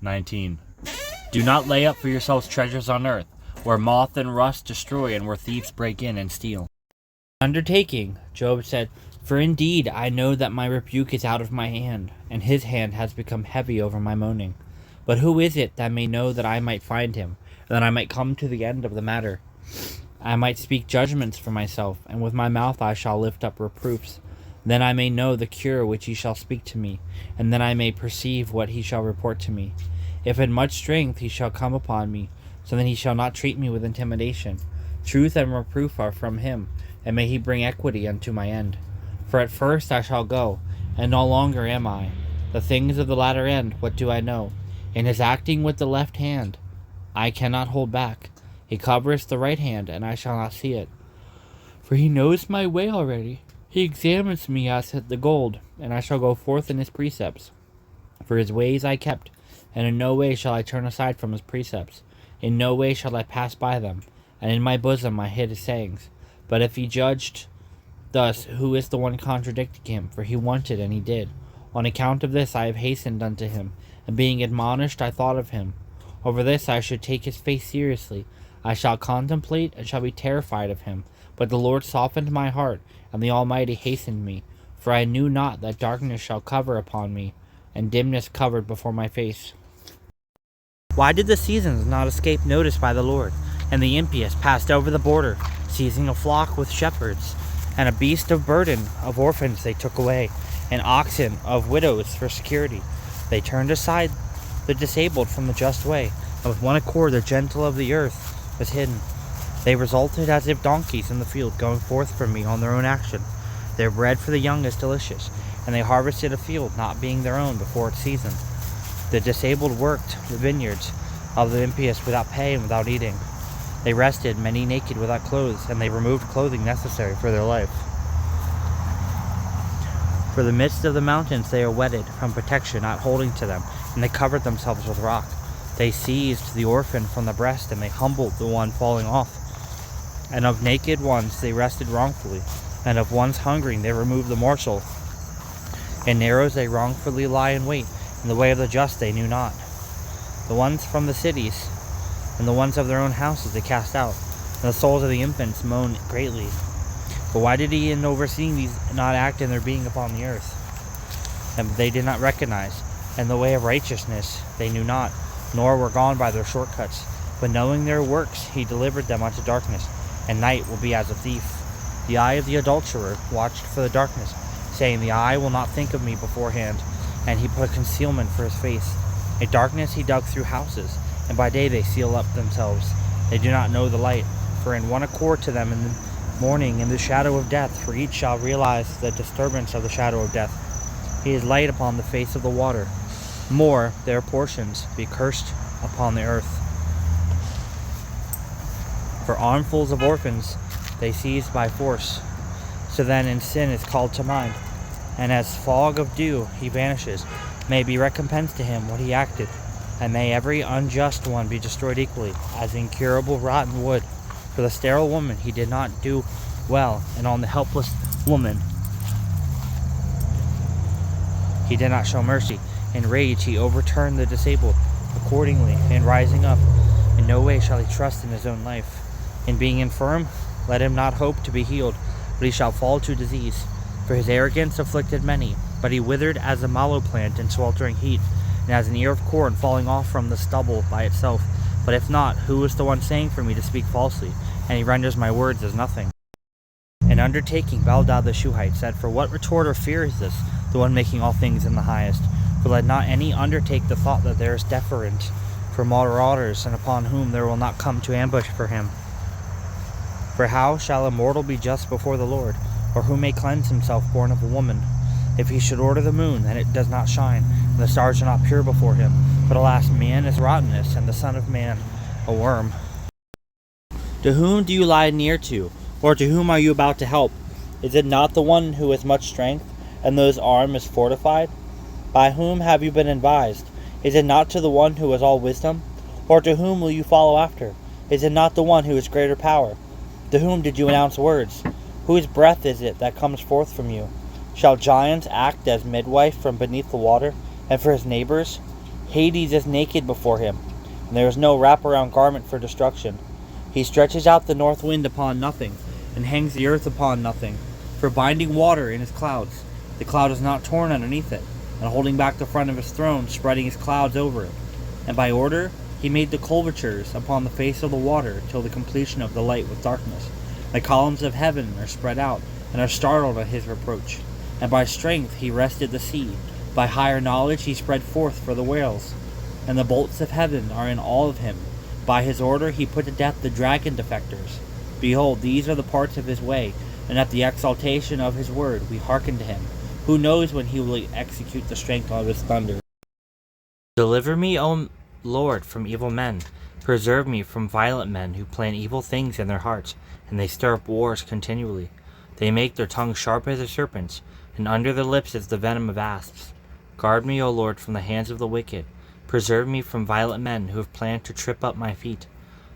6:19. Do not lay up for yourselves treasures on earth, where moth and rust destroy and where thieves break in and steal. Undertaking, Job said, "For indeed I know that my rebuke is out of my hand, and his hand has become heavy over my moaning. But who is it that may know that I might find him, and that I might come to the end of the matter? I might speak judgments for myself, and with my mouth I shall lift up reproofs. Then I may know the cure which he shall speak to me, and then I may perceive what he shall report to me. If in much strength he shall come upon me, so then he shall not treat me with intimidation. Truth and reproof are from him, and may he bring equity unto my end. For at first I shall go, and no longer am I. The things of the latter end, what do I know? In his acting with the left hand, I cannot hold back. He covereth the right hand, and I shall not see it. For he knows my way already. He examines me as the gold, and I shall go forth in his precepts. For his ways I kept, and in no way shall I turn aside from his precepts. In no way shall I pass by them, and in my bosom I hid his sayings. But if he judged thus, who is the one contradicting him? For he wanted, and he did. On account of this I have hastened unto him, and being admonished I thought of him. Over this I should take his face seriously. I shall contemplate, and shall be terrified of him. But the Lord softened my heart, and the Almighty hastened me. For I knew not that darkness shall cover upon me, and dimness covered before my face. Why did the seasons not escape notice by the Lord? And the impious passed over the border, seizing a flock with shepherds, and a beast of burden of orphans they took away, and oxen of widows for security. They turned aside the disabled from the just way, and with one accord the gentle of the earth was hidden. They resulted as if donkeys in the field, going forth from me on their own action. Their bread for the young is delicious, and they harvested a field not being their own before its season. The disabled worked the vineyards of the impious without pay and without eating. They rested many naked without clothes, and they removed clothing necessary for their life. For the midst of the mountains they are wetted from protection not holding to them, and they covered themselves with rock. They seized the orphan from the breast, and they humbled the one falling off. And of naked ones they rested wrongfully, and of ones hungering they removed the morsel. In narrows they wrongfully lie in wait, in the way of the just they knew not. The ones from the cities, and the ones of their own houses they cast out, and the souls of the infants moan greatly. But why did he in overseeing these not act in their being upon the earth? And they did not recognize, and the way of righteousness they knew not, nor were gone by their shortcuts. But knowing their works he delivered them unto darkness, and night will be as a thief. The eye of the adulterer watched for the darkness, saying, the eye will not think of me beforehand. And he put a concealment for his face. A darkness he dug through houses, and by day they seal up themselves. They do not know the light, for in one accord to them in the morning in the shadow of death, for each shall realize the disturbance of the shadow of death. He is light upon the face of the water. More, their portions be cursed upon the earth. For armfuls of orphans they seized by force. So then in sin is called to mind, and as fog of dew he vanishes. May be recompensed to him what he acted, and may every unjust one be destroyed equally, as incurable rotten wood. For the sterile woman he did not do well, and on the helpless woman he did not show mercy. In rage he overturned the disabled. Accordingly, in rising up, in no way shall he trust in his own life. In being infirm, let him not hope to be healed, but he shall fall to disease. For his arrogance afflicted many, but he withered as a mallow plant in sweltering heat, and as an ear of corn falling off from the stubble by itself. But if not, who is the one saying for me to speak falsely? And he renders my words as nothing. An undertaking Baldad the Shuhite said, for what retort or fear is this, the one making all things in the highest? For let not any undertake the thought that there is deference for marauders, and upon whom there will not come to ambush for him. For how shall a mortal be just before the Lord? Or who may cleanse himself born of a woman? If he should order the moon, then it does not shine, and the stars are not pure before him. But alas, man is rottenness, and the Son of Man a worm. To whom do you lie near to, or to whom are you about to help? Is it not the one who has much strength, and whose arm is fortified? By whom have you been advised? Is it not to the one who has all wisdom? Or to whom will you follow after? Is it not the one who has greater power? To whom did you announce words? Whose breath is it that comes forth from you? Shall giants act as midwife from beneath the water, and for his neighbors? Hades is naked before him, and there is no wraparound garment for destruction. He stretches out the north wind upon nothing, and hangs the earth upon nothing, for binding water in his clouds. The cloud is not torn underneath it, and holding back the front of his throne, spreading his clouds over it. And by order he made the culvatures upon the face of the water till the completion of the light with darkness. The columns of heaven are spread out, and are startled at his reproach. And by strength he rested the sea. By higher knowledge he spread forth for the whales. And the bolts of heaven are in awe of him. By his order he put to death the dragon defectors. Behold, these are the parts of his way, and at the exaltation of his word we hearken to him. Who knows when he will execute the strength of his thunder? Deliver me, O Lord, from evil men. Preserve me from violent men who plan evil things in their hearts, and they stir up wars continually. They make their tongues sharp as a serpent's, and under their lips is the venom of asps. Guard me, O Lord, from the hands of the wicked. Preserve me from violent men who have planned to trip up my feet.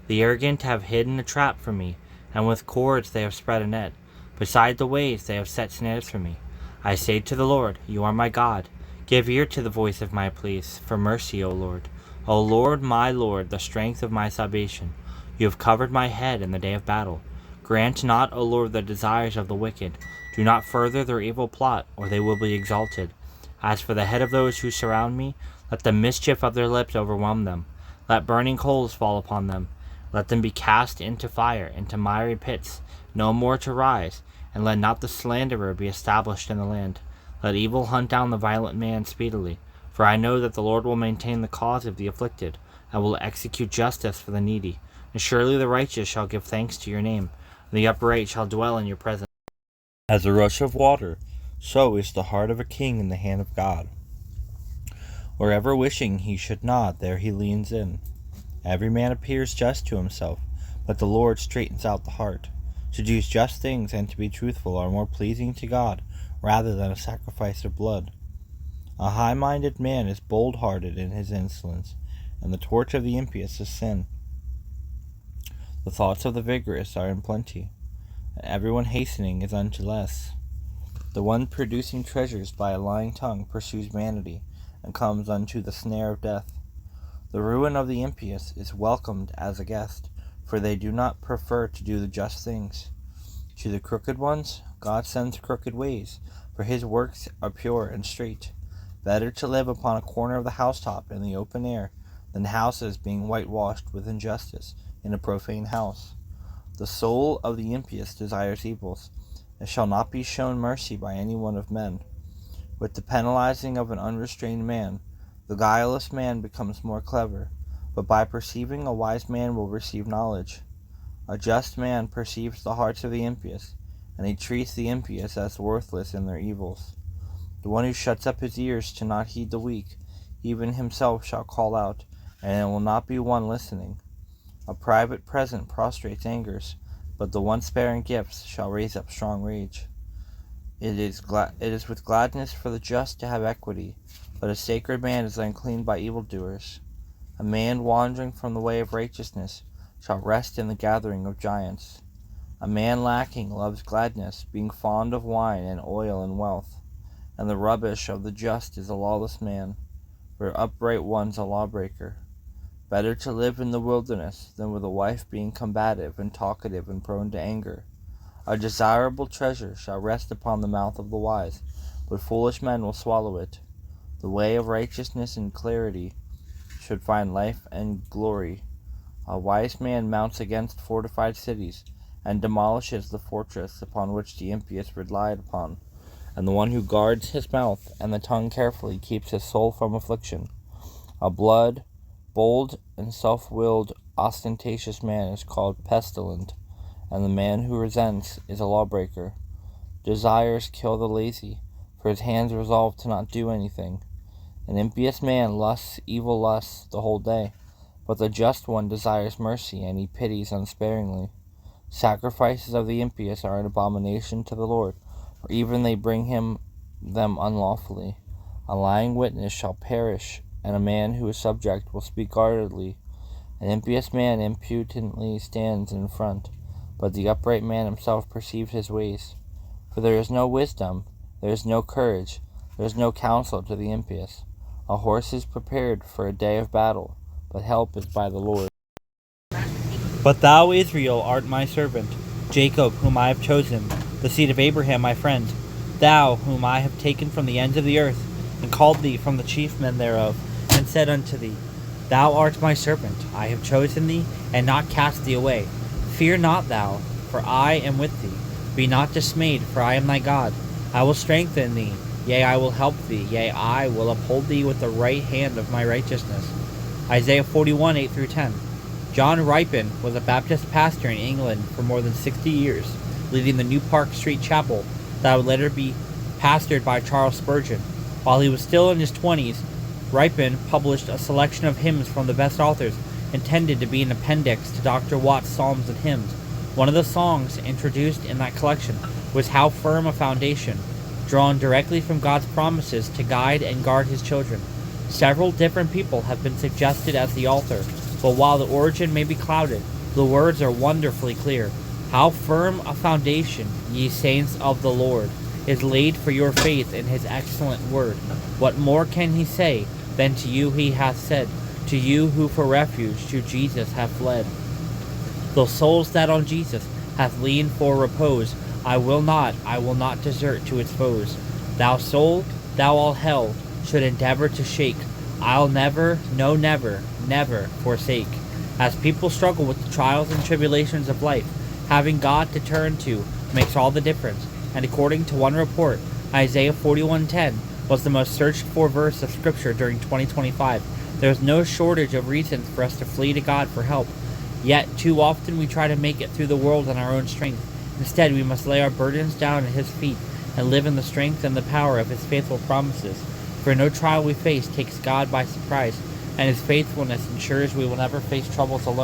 The arrogant have hidden a trap for me, and with cords they have spread a net. Beside the ways they have set snares for me. I say to the Lord, You are my God. Give ear to the voice of my pleas, for mercy, O Lord. O Lord, my Lord, the strength of my salvation. You have covered my head in the day of battle. Grant not, O Lord, the desires of the wicked. Do not further their evil plot, or they will be exalted. As for the head of those who surround me, let the mischief of their lips overwhelm them. Let burning coals fall upon them. Let them be cast into fire, into miry pits, no more to rise. And let not the slanderer be established in the land. Let evil hunt down the violent man speedily. For I know that the Lord will maintain the cause of the afflicted, and will execute justice for the needy. And surely the righteous shall give thanks to your name, and the upright shall dwell in your presence. As a rush of water, so is the heart of a king in the hand of God. Wherever wishing he should not, there he leans in. Every man appears just to himself, but the Lord straightens out the heart. To do just things and to be truthful are more pleasing to God rather than a sacrifice of blood. A high-minded man is bold-hearted in his insolence, and the torch of the impious is sin. The thoughts of the vigorous are in plenty, and everyone hastening is unto less. The one producing treasures by a lying tongue pursues vanity, and comes unto the snare of death. The ruin of the impious is welcomed as a guest, for they do not prefer to do the just things. To the crooked ones, God sends crooked ways, for his works are pure and straight. Better to live upon a corner of the housetop in the open air, than houses being whitewashed with injustice in a profane house. The soul of the impious desires evils, and shall not be shown mercy by any one of men. With the penalizing of an unrestrained man, the guileless man becomes more clever, but by perceiving a wise man will receive knowledge. A just man perceives the hearts of the impious, and he treats the impious as worthless in their evils. The one who shuts up his ears to not heed the weak, even himself shall call out, and there will not be one listening. A private present prostrates angers, but the one sparing gifts shall raise up strong rage. It is with gladness for the just to have equity, but a sacred man is unclean by evildoers. A man wandering from the way of righteousness shall rest in the gathering of giants. A man lacking loves gladness, being fond of wine and oil and wealth. And the rubbish of the just is a lawless man, for upright one's a lawbreaker. Better to live in the wilderness than with a wife being combative and talkative and prone to anger. A desirable treasure shall rest upon the mouth of the wise, but foolish men will swallow it. The way of righteousness and clarity should find life and glory. A wise man mounts against fortified cities, and demolishes the fortress upon which the impious relied upon. And the one who guards his mouth and the tongue carefully keeps his soul from affliction. A bold and self-willed, ostentatious man is called pestilent, and the man who resents is a lawbreaker. Desires kill the lazy, for his hands resolve to not do anything. An impious man lusts evil lusts the whole day, but the just one desires mercy, and he pities unsparingly. Sacrifices of the impious are an abomination to the Lord, for even they bring them unlawfully. A lying witness shall perish, and a man who is subject will speak guardedly. An impious man impudently stands in front, but the upright man himself perceives his ways. For there is no wisdom, there is no courage, there is no counsel to the impious. A horse is prepared for a day of battle, but help is by the Lord. But thou, Israel, art my servant, Jacob, whom I have chosen, the seed of Abraham my friend, thou, whom I have taken from the ends of the earth, and called thee from the chief men thereof, and said unto thee, Thou art my servant, I have chosen thee, and not cast thee away. Fear not thou, for I am with thee. Be not dismayed, for I am thy God. I will strengthen thee, yea, I will help thee, yea, I will uphold thee with the right hand of my righteousness. Isaiah 41, 8-10. John Ripon was a Baptist pastor in England for more than 60 years, leading the New Park Street Chapel that would later be pastored by Charles Spurgeon. While he was still in his 20s, Ripon published a selection of hymns from the best authors intended to be an appendix to Dr. Watts' Psalms and Hymns. One of the songs introduced in that collection was How Firm a Foundation, drawn directly from God's promises to guide and guard his children. Several different people have been suggested as the author, but while the origin may be clouded, the words are wonderfully clear. How firm a foundation, ye saints of the Lord, is laid for your faith in his excellent word. What more can he say than to you he hath said, to you who for refuge to Jesus have fled? The souls that on Jesus hath leaned for repose, I will not desert to its foes. Thou soul, thou all hell should endeavor to shake, I'll never, no never, never forsake. As people struggle with the trials and tribulations of life, having God to turn to makes all the difference. And according to one report, Isaiah 41:10 was the most searched for verse of Scripture during 2025. There is no shortage of reasons for us to flee to God for help. Yet, too often we try to make it through the world on our own strength. Instead, we must lay our burdens down at his feet and live in the strength and the power of his faithful promises. For no trial we face takes God by surprise, and his faithfulness ensures we will never face troubles alone.